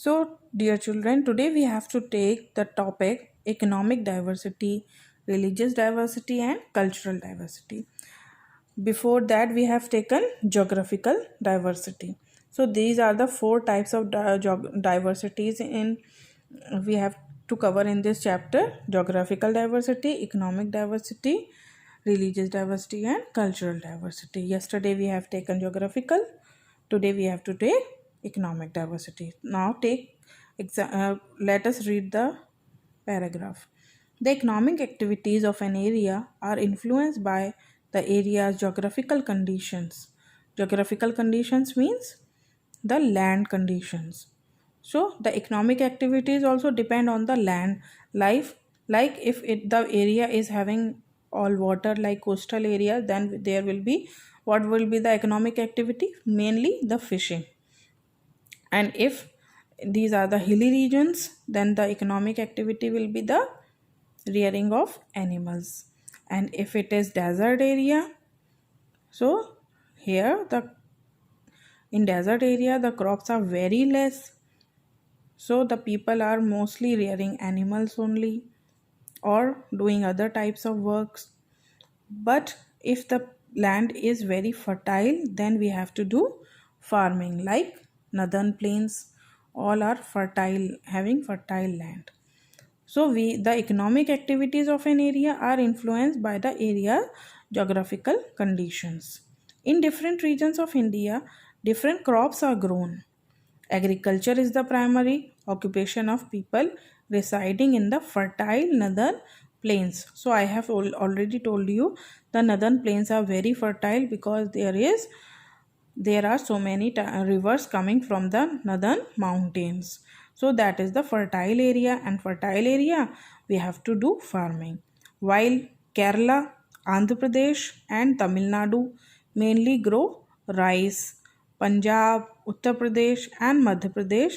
So, dear children, today we have to take the topic economic diversity, religious diversity, and cultural diversity. Before that, we have taken geographical diversity. So, these are the four types of diversities in we have to cover in this chapter: geographical diversity, economic diversity, religious diversity, and cultural diversity. Yesterday, we have taken geographical. Today, we have to take economic diversity. Now, let us read the paragraph. The economic activities of an area are influenced by the area's geographical conditions. Geographical conditions means the land conditions. So the economic activities also depend on the land life. Like if the area is having all water like coastal area, then there will be what will be the economic activity? Mainly the fishing. And if these are the hilly regions, then the economic activity will be the rearing of animals. And if it is desert area, so here the in desert area the crops are very less, so the people are mostly rearing animals only or doing other types of works. But if the land is very fertile, then we have to do farming, like northern plains all are fertile, having fertile land. So the economic activities of an area are influenced by the area geographical conditions. In different regions of India, different crops are grown. Agriculture is the primary occupation of people residing in the fertile northern plains. So I have already told you the northern plains are very fertile because there are so many rivers coming from the northern mountains. So that is the fertile area, and fertile area we have to do farming. While Kerala, Andhra Pradesh and Tamil Nadu mainly grow rice, Punjab, Uttar Pradesh and Madhya Pradesh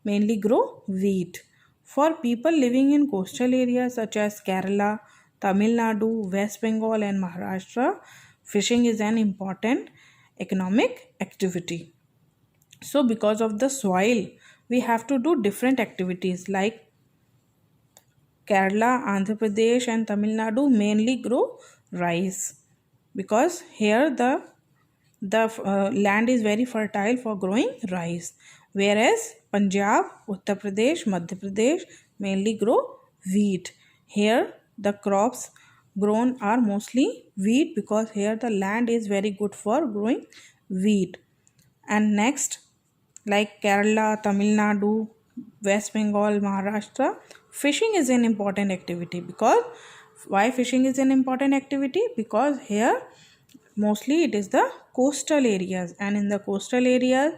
mainly grow wheat. For people living in coastal areas such as Kerala, Tamil Nadu, West Bengal and Maharashtra, fishing is an important economic activity. So because of the soil, we have to do different activities like Kerala, Andhra Pradesh and Tamil Nadu mainly grow rice because here the land is very fertile for growing rice, whereas Punjab, Uttar Pradesh, Madhya Pradesh mainly grow wheat. Here the crops grown are mostly wheat because here the land is very good for growing wheat. And next, like Kerala, Tamil Nadu, West Bengal, Maharashtra, fishing is an important activity. Because why fishing is an important activity? Because here mostly it is the coastal areas, and in the coastal areas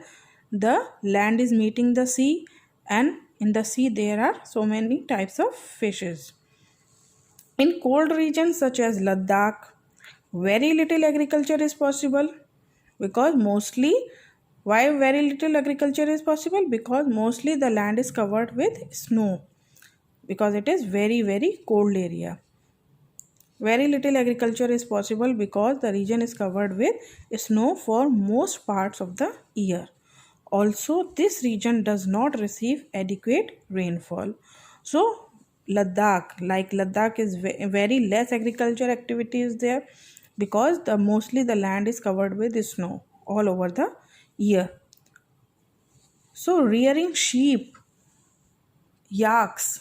the land is meeting the sea, and in the sea there are so many types of fishes. In cold regions such as Ladakh, very little agriculture is possible because mostly, why very little agriculture is possible? Because mostly the land is covered with snow because it is very cold area. Very little agriculture is possible because the region is covered with snow for most parts of the year. Also, this region does not receive adequate rainfall. So, Ladakh is very less agriculture activity is there because mostly the land is covered with snow all over the year. So, rearing sheep, yaks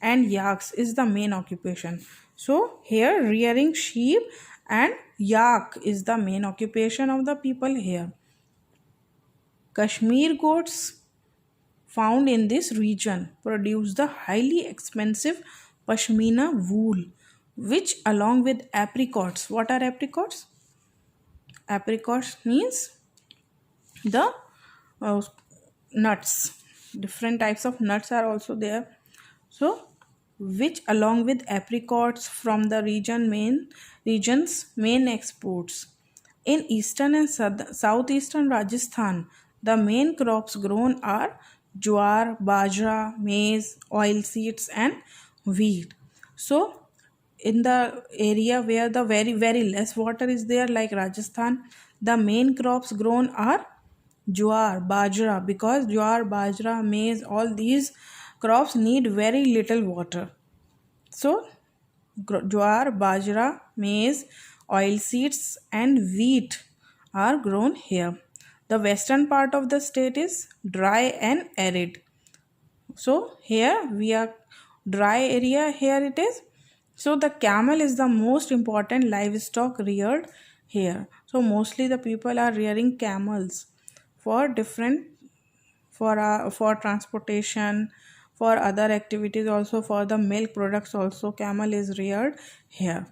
is the main occupation. So here rearing sheep and yak is the main occupation of the people here. Kashmir goats found in this region produce the highly expensive pashmina wool, which along with apricots, what are apricots? Apricots means the uh, nuts. Different types of nuts are also there. So which along with apricots from the region's main exports. In eastern and southeastern Rajasthan, the main crops grown are jowar, bajra, maize, oil seeds and wheat. So in the area where the very less water is there, like Rajasthan, the main crops grown are Jowar, bajra, because jowar, bajra, maize, all these crops need very little water. So, jowar, bajra, maize, oilseeds, and wheat are grown here. The western part of the state is dry and arid. So, here we are dry area, here it is. So, the camel is the most important livestock reared here. So, mostly the people are rearing camels for different for transportation, for other activities, also for the milk products also camel is reared here.